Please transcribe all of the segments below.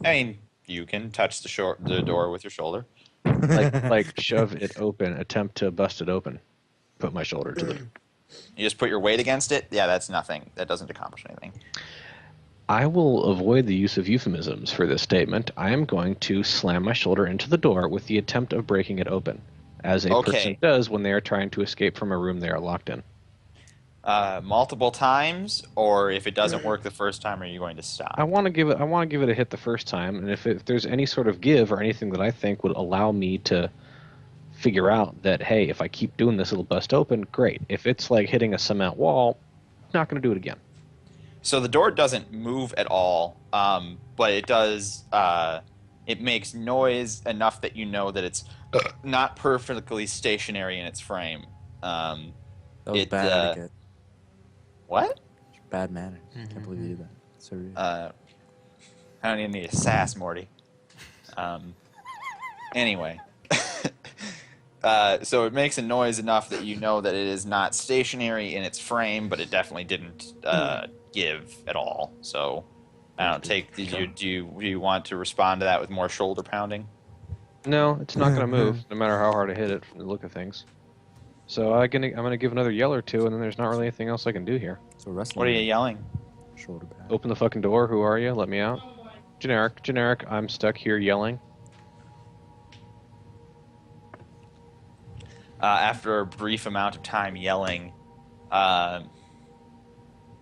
I mean, you can touch the door with your shoulder. Like shove it open, attempt to bust it open. Put my shoulder to the door. You just put your weight against it. Yeah, that's nothing. That doesn't accomplish anything. I will avoid the use of euphemisms for this statement. I am going to slam my shoulder into the door with the attempt of breaking it open, as a person Okay. does when they are trying to escape from a room they are locked in. Multiple times, or if it doesn't work the first time, are you going to I stop? want to give it. I want to give it a hit the first time, and if there's any sort of give or anything that I think would allow me to figure out that, hey, if I keep doing this, it'll bust open. Great. If it's like hitting a cement wall, not going to do it again. So the door doesn't move at all, but it does. It makes noise enough that you know that it's not perfectly stationary in its frame. That was It bad etiquette. what? Bad manners. Can't believe you did that. So rude. I don't even need a sass, Morty. Anyway, so it makes a noise enough that you know that it is not stationary in its frame, but it definitely didn't give at all. So I don't take. Do you want to respond to that with more shoulder pounding? No, it's not going to move, no matter how hard I hit it from the look of things. So I'm gonna give another yell or two, and then there's not really anything else I can do here. So wrestling. What are you yelling? Shoulder pad. Open the fucking door. Who are you? Let me out. Generic. I'm stuck here yelling. After a brief amount of time yelling,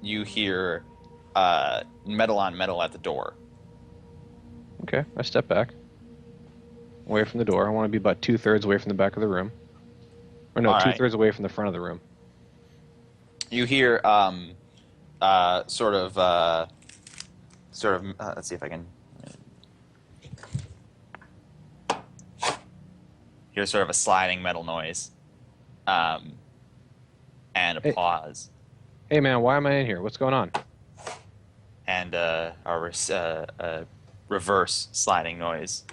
you hear metal on metal at the door. Okay, I step back. Away from the door. I want to be about 2/3 away from the back of the room. Or no, All right. 2/3 away from the front of the room. You hear sort of let's see if I can hear sort of a sliding metal noise, and a Hey. pause, Hey man, why am I in here? What's going on? and a reverse sliding noise.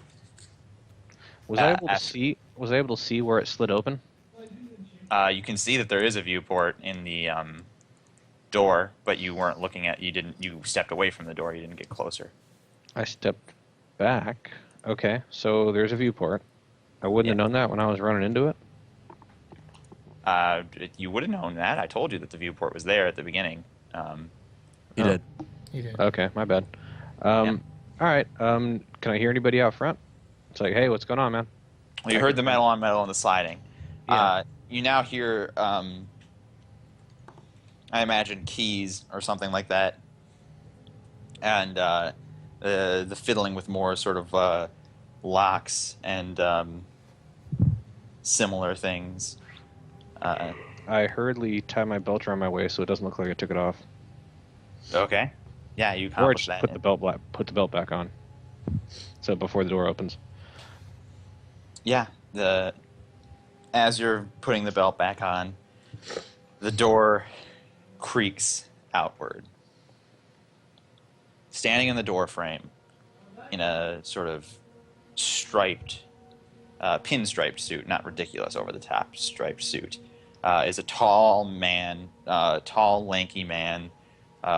Was I able to after- see? Was I able to see where it slid open? You can see that there is a viewport in the door, but you weren't looking at. You stepped away from the door. You didn't get closer. I stepped back. Okay, so there's a viewport. I wouldn't have known that when I was running into it. You would have known that. I told you that the viewport was there at the beginning. You did. You did. Okay, my bad. All right. Can I hear anybody out front? It's like, hey, what's going on, man? Well, you heard the metal on metal and the sliding. Yeah. You now hear, I imagine, keys or something like that, and the fiddling with more sort of locks and similar things. I hurriedly tie my belt around my waist so it doesn't look like I took it off. Okay. Yeah, you Or I accomplished just that. put the belt back on. So before the door opens. Yeah. As you're putting the belt back on, the door creaks outward. Standing in the door frame, in a sort of striped, pinstriped suit, not ridiculous over the top striped suit, is a tall man, tall lanky man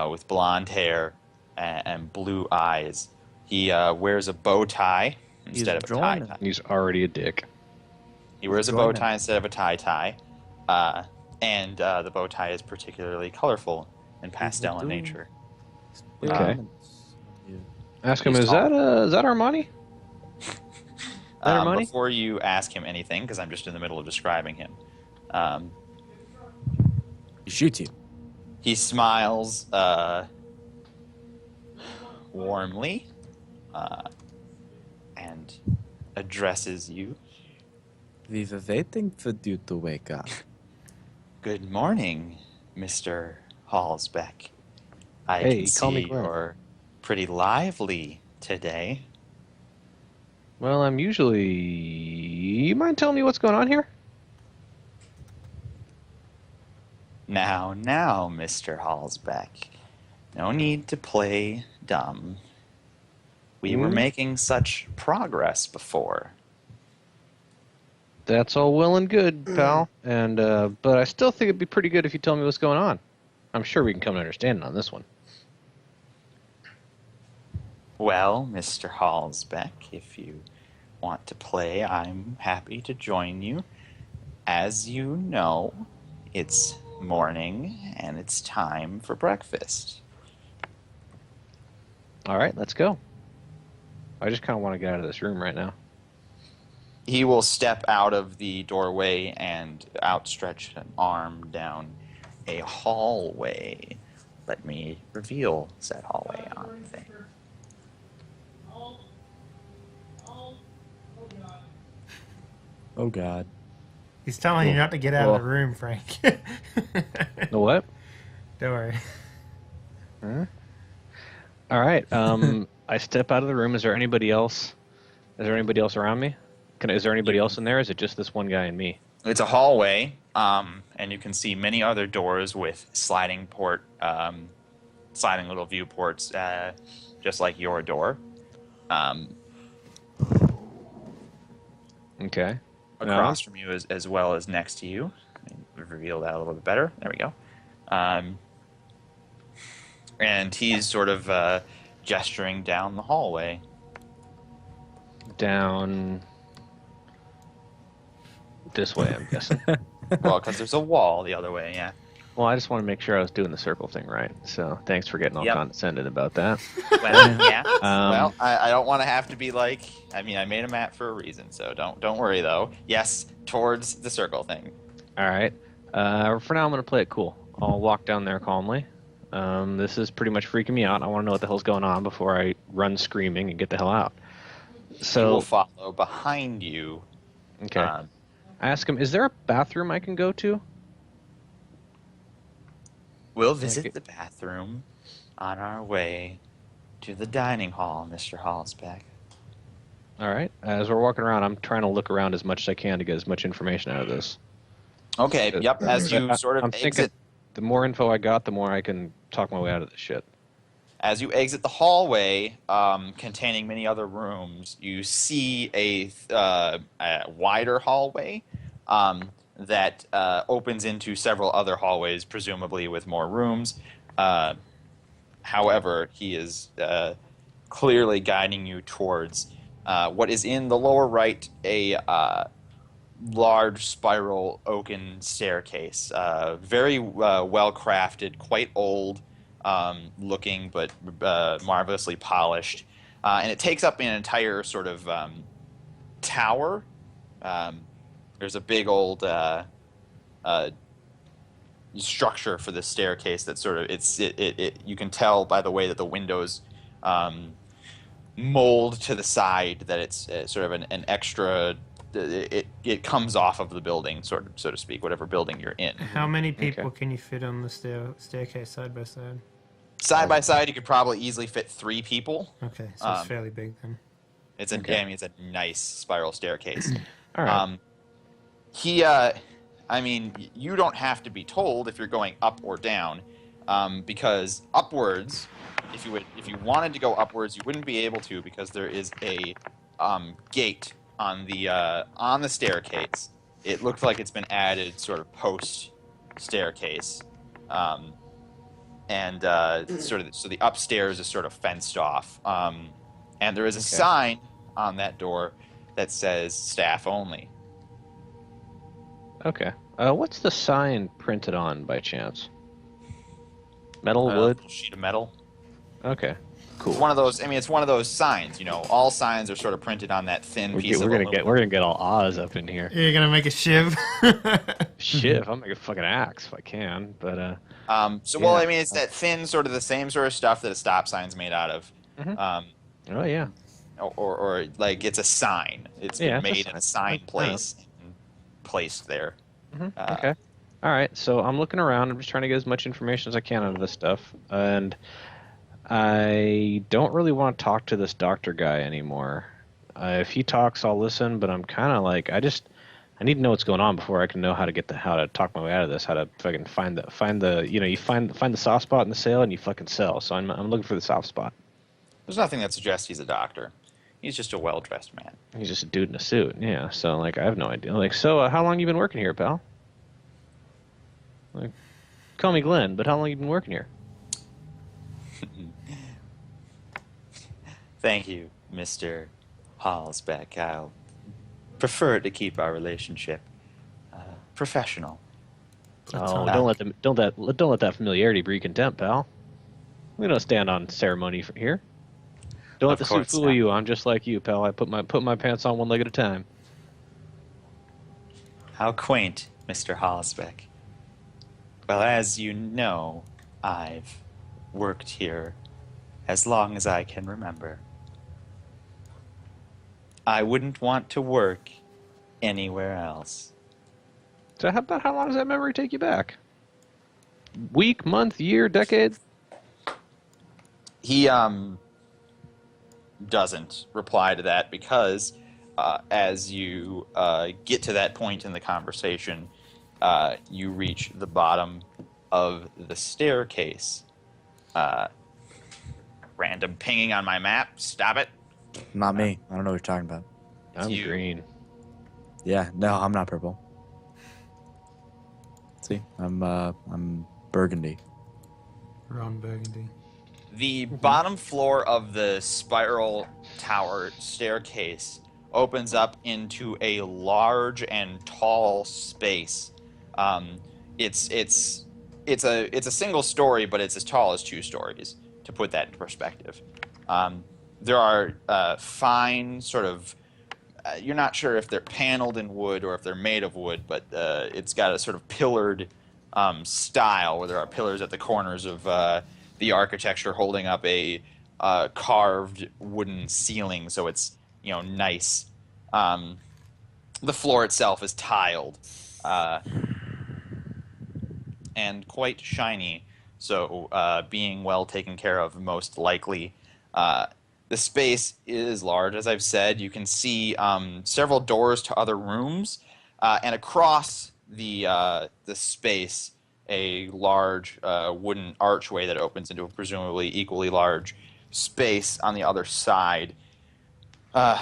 with blonde hair and blue eyes. He wears a bow tie instead of a tie. joining. He's already a dick. He wears a bow tie instead of a tie, and the bow tie is particularly colorful and pastel in doing- nature. Okay. Yeah. Ask him, He's is tall. that our money? Better money? Before you ask him anything, because I'm just in the middle of describing him, He shoots you. he smiles warmly and addresses you. We were waiting for you to wake up. Good morning, Mr. Hallsbeck. I Hey, can call me see Glenn. you're pretty lively today. Well, I'm usually... You mind telling me what's going on here? Now, Mr. Hallsbeck. No need to play dumb. We were making such progress before. That's all well and good, pal. And but I still think it'd be pretty good if you tell me what's going on. I'm sure we can come to understanding on this one. Well, Mr. Hallsbeck, if you want to play, I'm happy to join you. As you know, it's morning and it's time for breakfast. All right, let's go. I just kind of want to get out of this room right now. He will step out of the doorway and outstretch an arm down a hallway. Let me reveal said hallway on the thing. Oh God. He's telling you not to get out of the room, Frank. The what? Don't worry. Huh? All right. I step out of the room. Is there anybody else? Is there anybody else around me? Is there anybody else in there? Or is it just this one guy and me? It's a hallway, and you can see many other doors with sliding little viewports, just like your door. Okay. Across from you as well as next to you. Reveal that a little bit better. There we go. And he's sort of gesturing down the hallway. Down this way, I'm guessing. Well, because there's a wall the other way, yeah. Well, I just want to make sure I was doing the circle thing right. So thanks for getting all condescending about that. Well, yeah. Well, I don't want to have to be like. I mean, I made a map for a reason, so don't worry though. Yes, towards the circle thing. All right. For now, I'm going to play it cool. I'll walk down there calmly. This is pretty much freaking me out. I want to know what the hell's going on before I run screaming and get the hell out. So he will follow behind you. Okay. I ask him, is there a bathroom I can go to? We'll visit the bathroom on our way to the dining hall, Mr. Hallsbeck. All right. As we're walking around, I'm trying to look around as much as I can to get as much information out of this. Okay, yep. As you sort of exit... The more info I got, the more I can talk my way out of this shit. As you exit the hallway, containing many other rooms, you see a wider hallway that opens into several other hallways, presumably with more rooms. However, he is clearly guiding you towards what is in the lower right, a large spiral oaken staircase. Very well crafted, quite old looking, but marvelously polished. And it takes up an entire sort of tower. There's a big old structure for the staircase that sort of you can tell by the way that the windows mold to the side that it's sort of an extra. It comes off of the building, so to speak, whatever building you're in. How many people can you fit on the staircase side by side? Side by side, you could probably easily fit 3 people. Okay, so it's fairly big then. It's it's a nice spiral staircase. All right. You don't have to be told if you're going up or down, because upwards, if you wanted to go upwards, you wouldn't be able to because there is a gate on the staircase. It looks like it's been added sort of post staircase, so the upstairs is sort of fenced off, and there is a sign on that door that says staff only. Okay. What's the sign printed on by chance? Metal, wood? Sheet of metal. Okay. Cool. It's one of those. I mean, it's one of those signs. You know, all signs are sort of printed on that thin piece of aluminum. We're gonna get all Oz up in here. You're gonna make a shiv. Shiv. I'll make a fucking axe if I can. But well, I mean, it's that thin, sort of the same sort of stuff that a stop sign's made out of. Mm-hmm. Oh yeah. Or like it's a sign. It's been made in a sign place and placed there. Mm-hmm. Okay. All right. So I'm looking around. I'm just trying to get as much information as I can out of this stuff, and I don't really want to talk to this doctor guy anymore. If he talks, I'll listen. But I'm kind of like, I need to know what's going on before I can know how to talk my way out of this. How to fucking find the you find the soft spot in the sale and you fucking sell. So I'm looking for the soft spot. There's nothing that suggests he's a doctor. He's just a well-dressed man. He's just a dude in a suit. Yeah. So like, I have no idea. Like, so how long you been working here, pal? Like, call me Glenn, but how long you been working here? Thank you, Mr. Hallsbeck. I'll prefer to keep our relationship professional. Oh, Platonic. don't let that familiarity breed contempt, pal. We don't stand on ceremony here. Don't let Of the suit course fool not. you. I'm just like you, pal. I put my pants on one leg at a time. How quaint, Mr. Hallsbeck. Well, as you know, I've worked here as long as I can remember. I wouldn't want to work anywhere else. So how long does that memory take you back? Week, month, year, decade? He doesn't reply to that because as you get to that point in the conversation, you reach the bottom of the staircase. Random pinging on my map. Stop it. Not me. I don't know what you're talking about. It's I'm you. green. Yeah, no, I'm not purple. See, I'm burgundy. Ron Burgundy. The bottom floor of the spiral tower staircase opens up into a large and tall space. Um, it's a single story, but it's as tall as 2 stories. To put that into perspective, there are fine sort of. You're not sure if they're paneled in wood or if they're made of wood, but it's got a sort of pillared style where there are pillars at the corners of the architecture holding up a carved wooden ceiling, so it's nice. Um, the floor itself is tiled uh, and quite shiny, so being well taken care of most likely. Uh, the space is large, as I've said. You can see several doors to other rooms, and across the space, a large wooden archway that opens into a presumably equally large space on the other side. Uh,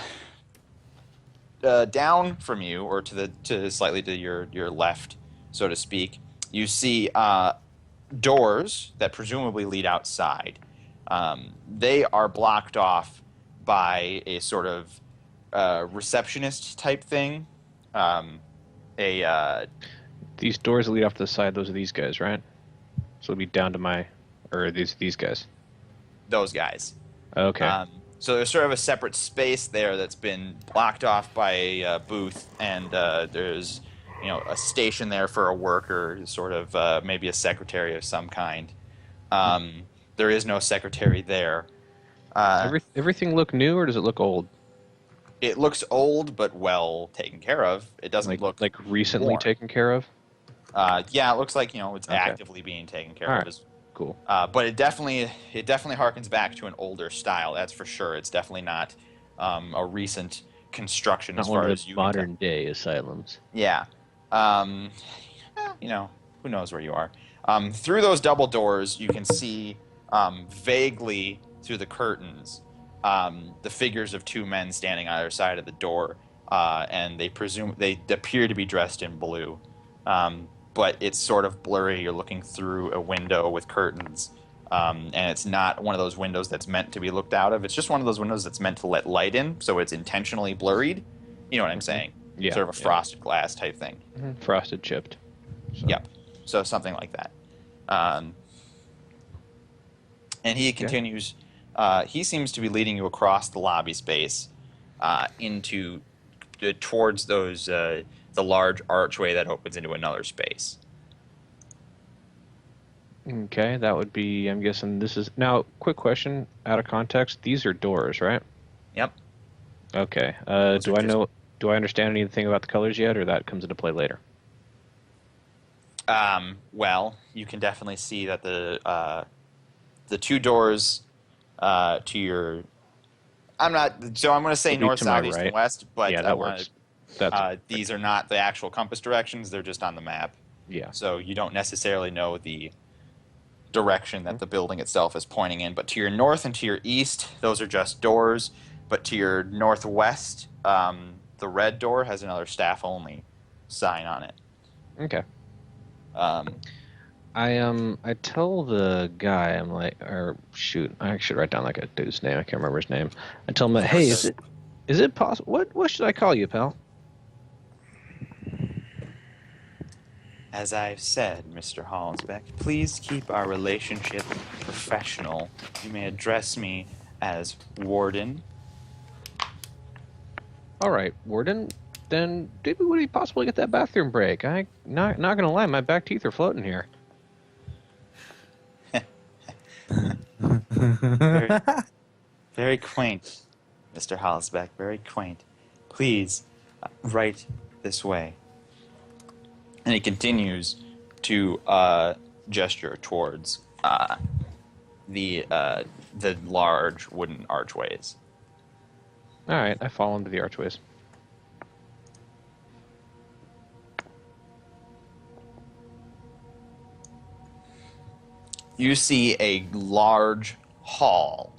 Down from you, or to slightly to your left, so to speak, you see doors that presumably lead outside. They are blocked off by a sort of receptionist type thing. Um, a These doors lead off to the side. Those are these guys, right? So it'll be down to my, or these guys. Those guys. Okay. So there's sort of a separate space there that's been blocked off by a booth, and there's a station there for a worker, sort of maybe a secretary of some kind. Um, there is no secretary there. Everything look new or does it look old? It looks old but well taken care of. It doesn't look Like recently worn. taken care of? Yeah, it looks like it's Okay. actively being taken care All of. right. Cool. But it definitely harkens back to an older style. That's for sure. It's definitely not a recent construction Not as one far of as the you can tell. modern day asylums. Yeah. Um, who knows where you are. Through those double doors, you can see vaguely through the curtains the figures of 2 men standing on either side of the door, and they appear to be dressed in blue, but it's sort of blurry. You're looking through a window with curtains, and it's not one of those windows that's meant to be looked out of. It's just one of those windows that's meant to let light in, so it's intentionally blurred. You know what I'm saying? Yeah. Sort of a frosted glass type thing. Frosted chipped. So. Yep. So something like that. Um, and he continues. He seems to be leading you across the lobby space into towards the large archway that opens into another space. Okay, that would be, I'm guessing this is, now, quick question, out of context, these are doors, right? Yep. Okay, Those do are I just- do I understand anything about the colors yet, or that comes into play later? Well, you can definitely see that the 2 doors to your. I'm not. So I'm going to say It'll be north, to my south, east, and right. west. But Yeah, I that want works. to. That's These are not the actual compass directions. They're just on the map. yeah. So you don't necessarily know the direction that the building itself is pointing in. But to your north and to your east, those are just doors. But to your northwest, the red door has another staff only sign on it. Okay. Um, I tell the guy, I'm like, or shoot, I should write down like a dude's name. I can't remember his name. I tell him, hey, is it possible? What should I call you, pal? As I've said, Mr. Hallsbeck, please keep our relationship professional. You may address me as Warden. All right, Warden. Then maybe would he possibly get that bathroom break? I not gonna lie, my back teeth are floating here. Very, very quaint, Mr. Hallsbeck, very quaint. Please, right this way. And he continues to gesture towards the large wooden archways. All right, I fall into the archways. You see a large hall.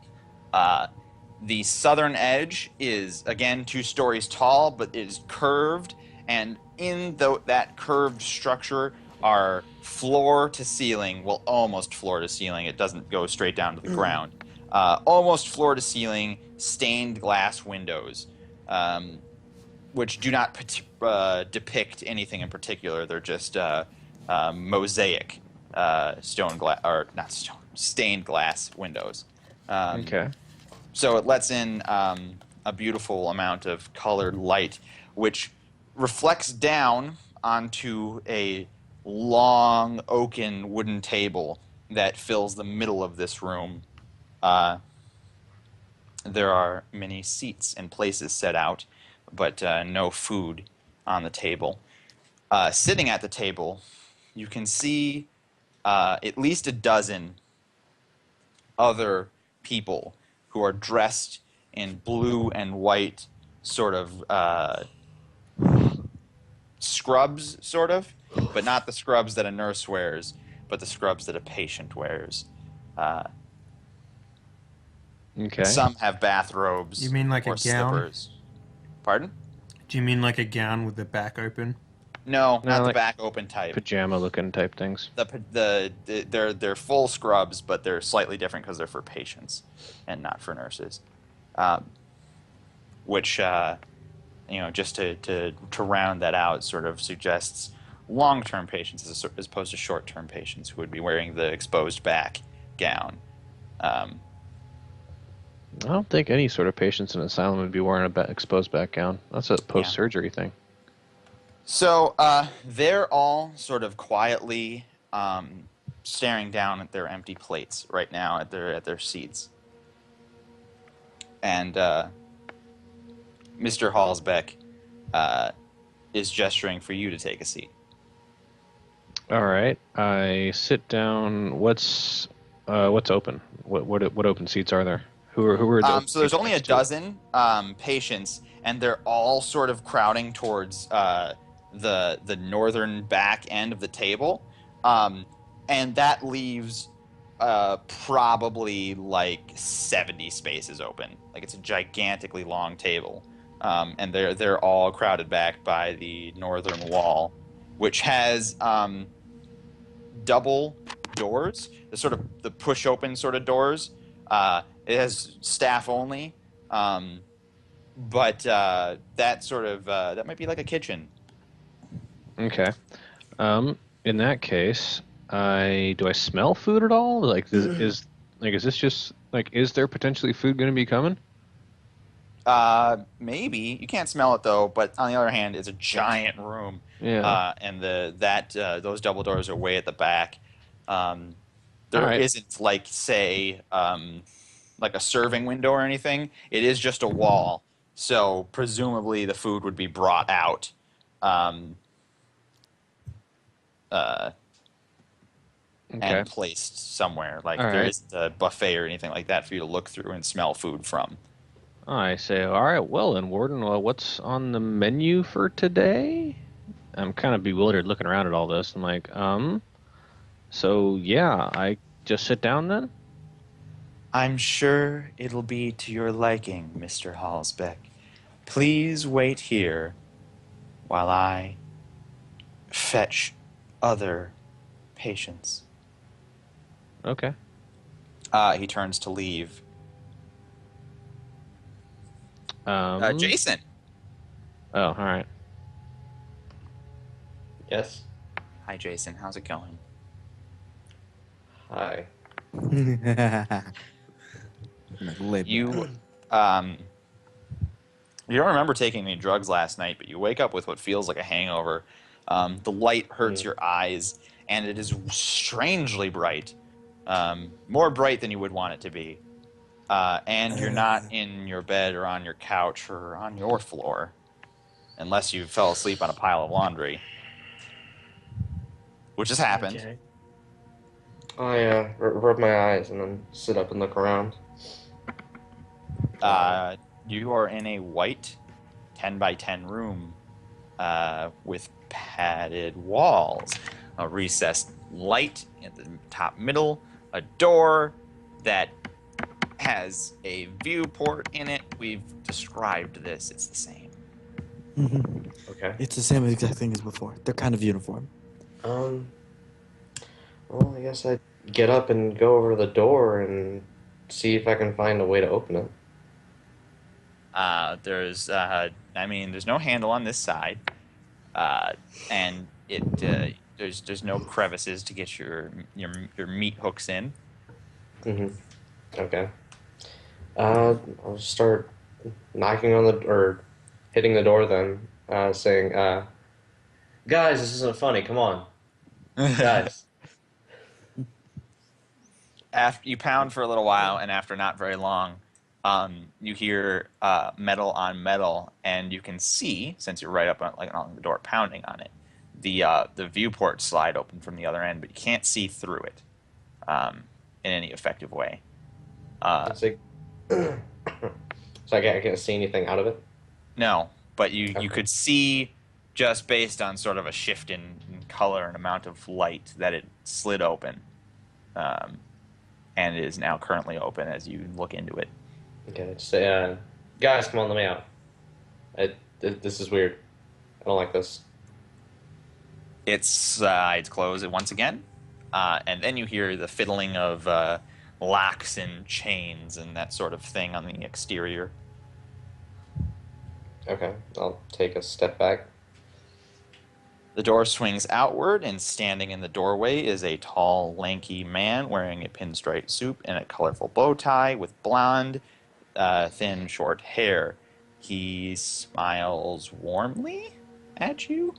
The southern edge is, again, 2 stories tall, but it is curved, and in that curved structure are floor to ceiling, well, almost floor to ceiling, it doesn't go straight down to the ground, almost floor to ceiling stained glass windows, which do not depict anything in particular. They're just mosaic stained glass windows. Okay. So it lets in a beautiful amount of colored light, which reflects down onto a long oaken wooden table that fills the middle of this room. There are many seats and places set out, but no food on the table. Sitting at the table, you can see at least a dozen other people who are dressed in blue and white sort of scrubs, sort of, but not the scrubs that a nurse wears, but the scrubs that a patient wears. Okay. Some have bathrobes You mean like or a gown? slippers. Pardon? Do you mean like a gown with the back open? No, No, not the like back open type. Pajama looking type things. They're full scrubs, but they're slightly different because they're for patients and not for nurses. Which just to round that out, sort of suggests long-term patients as opposed to short-term patients who would be wearing the exposed back gown. I don't think any sort of patients in an asylum would be wearing a exposed back gown. That's a post-surgery thing. So they're all sort of quietly staring down at their empty plates right now at their seats, and Mr. Hallsbeck is gesturing for you to take a seat. All right, I sit down. What's open? What open seats are there? Who are the So there's people only a next to it? dozen patients, and they're all sort of crowding towards the northern back end of the table, and that leaves probably like 70 spaces open. Like it's a gigantically long table, and they're all crowded back by the northern wall, which has double doors, the sort of the push open sort of doors. It has staff only, but that sort of that might be like a kitchen. Okay. In that case, do I smell food at all? Like, is this just like, is there potentially food going to be coming? Maybe you can't smell it though. But on the other hand, it's a giant room, Yeah. and those double doors are way at the back. There Alright. isn't like say like a serving window or anything. It is just a wall, so presumably the food would be brought out. Uh, Okay. and placed somewhere. Like All there right. isn't a buffet or anything like that for you to look through and smell food from. I say, all right. Well, then, Warden, what's on the menu for today? I'm kind of bewildered looking around at all this. I'm like, so yeah, I just sit down then? I'm sure it'll be to your liking, Mr. Hallsbeck. Please wait here while I fetch other patients. Okay. He turns to leave. Um. Jason. Oh, all right. Yes. Hi, Jason. How's it going? Hi. Like, lay You, back. um, you don't remember taking any drugs last night, but you wake up with what feels like a hangover. The light hurts your eyes, and it is strangely bright. More bright than you would want it to be. And you're not in your bed or on your couch or on your floor, unless you fell asleep on a pile of laundry, which has happened. Okay. I rub my eyes and then sit up and look around. You are in a white 10 by 10 room with padded walls, a recessed light in the top middle, a door that has a viewport in it. We've described this. It's the same. Okay. It's the same exact thing as before. They're kind of uniform. Um. Well, I guess I get up and go over to the door and see if I can find a way to open it. There's no handle on this side, and there's no crevices to get your meat hooks in. Okay. I'll start knocking on the or hitting the door then, saying, "Guys, this isn't funny. Come on, guys." After you pound for a little while, and after not very long, you hear metal on metal, and you can see, since you're right up on the door, pounding on it, the viewport slide open from the other end, but you can't see through it in any effective way. It's like, so I can't see anything out of it. No, but you Okay. could see, just based on sort of a shift in color and amount of light, that it slid open, and it is now currently open as you look into it. Okay, just say, guys, come on, let me out. This is weird. I don't like this. It closed once again, and then you hear the fiddling of locks and chains and that sort of thing on the exterior. Okay, I'll take a step back. The door swings outward, and standing in the doorway is a tall, lanky man wearing a pinstripe suit and a colorful bow tie with blonde, thin, short hair. He smiles warmly at you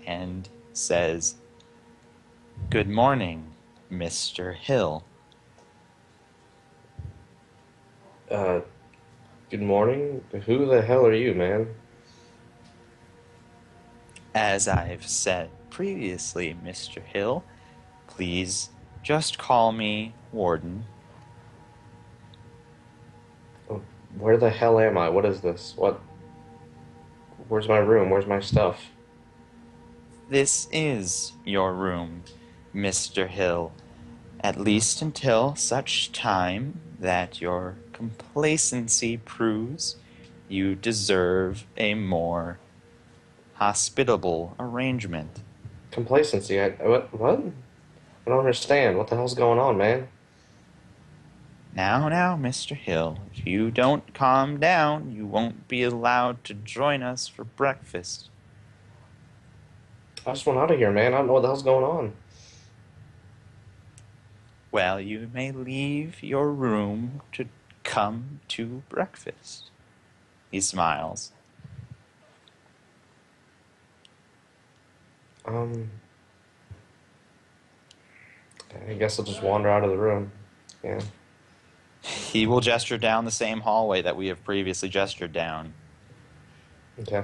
and says, "Good morning, Mr. Hill." Good morning. Who the hell are you, man? As I've said previously, Mr. Hill, please just call me Warden. Where the hell am I? What is this? What? Where's my room? Where's my stuff? This is your room, Mr. Hill, at least until such time that your complacency proves you deserve a more hospitable arrangement. Complacency. What? I don't understand. What the hell's going on, man? Now, Mr. Hill, if you don't calm down, you won't be allowed to join us for breakfast. I just want out of here, man. I don't know what the hell's going on. Well, you may leave your room to come to breakfast. He smiles. I guess I'll just wander out of the room. Yeah. He will gesture down the same hallway that we have previously gestured down. Okay.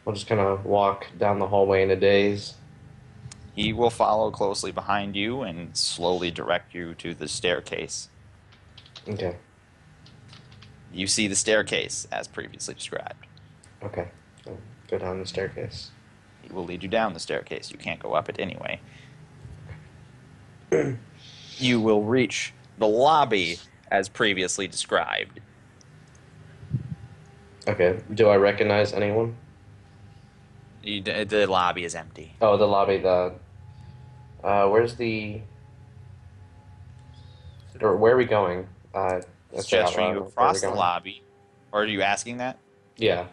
I'll just kind of walk down the hallway in a daze. He will follow closely behind you and slowly direct you to the staircase. Okay. You see the staircase as previously described. Okay. I'll go down the staircase. He will lead you down the staircase. You can't go up it anyway. You will reach the lobby as previously described. Okay. Do I recognize anyone? The lobby is empty. Oh, the lobby. Where's the or where are we going? It's Let's say out gesturing you loud. Where are we across the going? lobby. Or are you asking that? Yeah.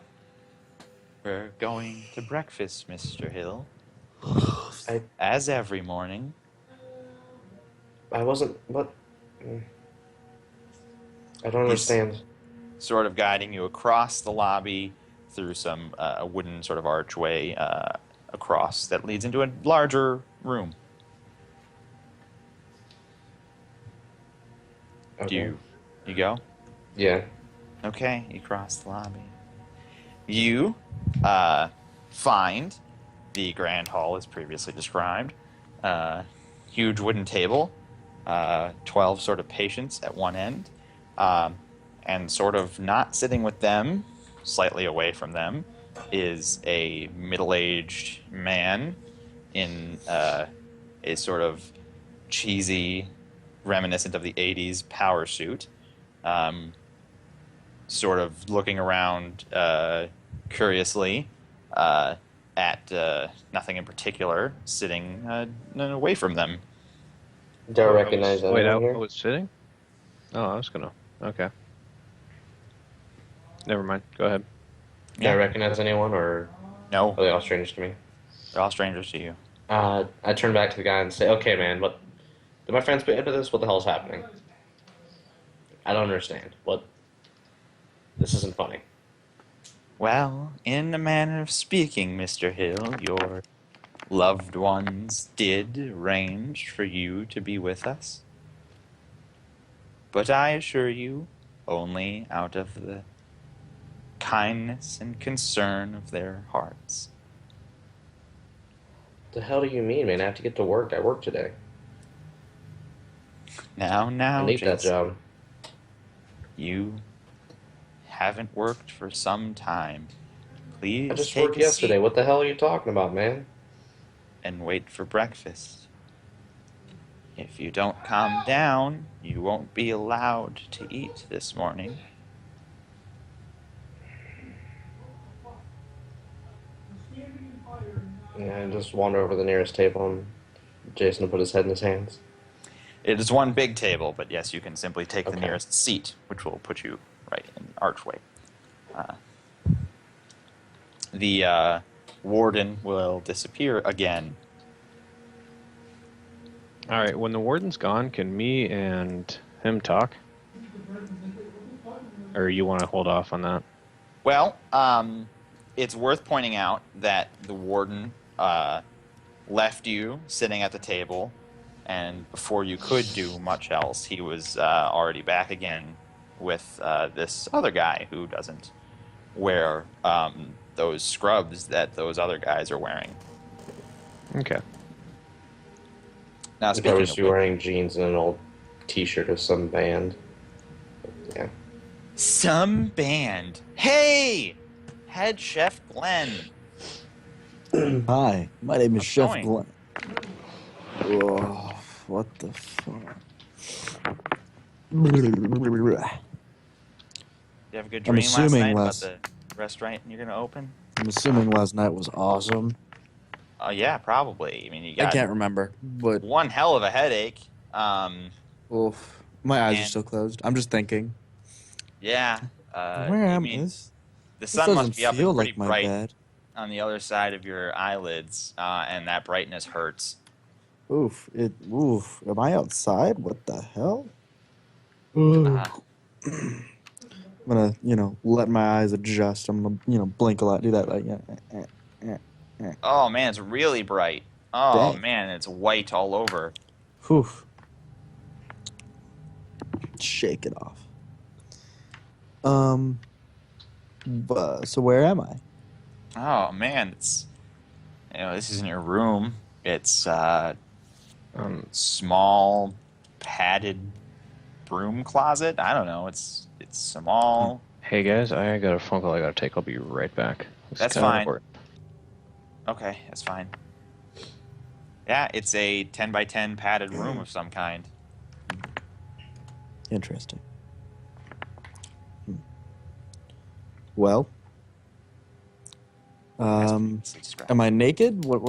We're going to breakfast, Mr. Hill. I As every morning. I wasn't. What? I don't He's understand. sort of guiding you across the lobby through some a wooden sort of archway across that leads into a larger room. Do Okay. you go? Yeah. Okay, you cross the lobby. You find the grand hall as previously described. Huge wooden table, 12 sort of patients at one end, and sort of not sitting with them, slightly away from them, is a middle-aged man in a sort of cheesy, reminiscent of the 80s power suit. Um, Sort of looking around curiously at nothing in particular, sitting away from them. Do I Oh, recognize wait, anyone I here? was sitting? Oh, I was gonna. Okay. Never mind. Go ahead. Do I Yeah, recognize anyone, or no, are they all strangers to me? they're all strangers to you. I turn back to the guy and say, "Okay, man, what? Did my friends put into this? What the hell's happening? I don't understand. What? This isn't funny." Well, in a manner of speaking, Mr. Hill, your loved ones did arrange for you to be with us. But I assure you, only out of the kindness and concern of their hearts. The hell do you mean, man? I have to get to work. I work today. Now, I now, need that Jason, job. you haven't worked for some time. I Please just take worked a seat yesterday. What the hell are you talking about, man? and wait for breakfast. If you don't calm down, you won't be allowed to eat this morning. Yeah, I just wander over to the nearest table and Jason will put his head in his hands. It is one big table, but yes, you can simply take the Okay. nearest seat, which will put you right in the archway. The warden will disappear again. All right. When the warden's gone, can me and him talk? Or you want to hold off on that? Well, it's worth pointing out that the warden left you sitting at the table, and before you could do much else, he was already back again with this other guy who doesn't wear those scrubs that those other guys are wearing. Okay. Now, He'd probably speaking just of be which, wearing jeans and an old t-shirt of some band. Yeah. some band. Hey, head chef Glenn. Hi, my name is How's it Chef going? Glenn. Oh, what the fuck? You have a good I'm dream last assuming night about last- the restaurant you're gonna open? I'm assuming last night was awesome. Yeah, probably. I mean, you I got can't remember, but one hell of a headache. oof, my eyes are And still closed. I'm just thinking. yeah, Where I am mean, this? the This sun doesn't must be up and feel pretty like my bright bed. on the other side of your eyelids, and that brightness hurts. Oof, oof. Am I outside? What the hell? Uh, I'm gonna, let my eyes adjust. I'm gonna, blink a lot. Do that, like, oh man, it's really bright. Oh dang. man, it's white all over. Whew. Shake it off. So where am I? Oh man, it's this isn't your room. It's small padded broom closet. I don't know. It's small. Hey guys, I got a phone call I gotta take. I'll be right back. It's That's kinda fine. important. Okay, that's fine. Yeah, it's a 10 by 10 padded room of some kind. Interesting. Well, As am previously described. I naked? What?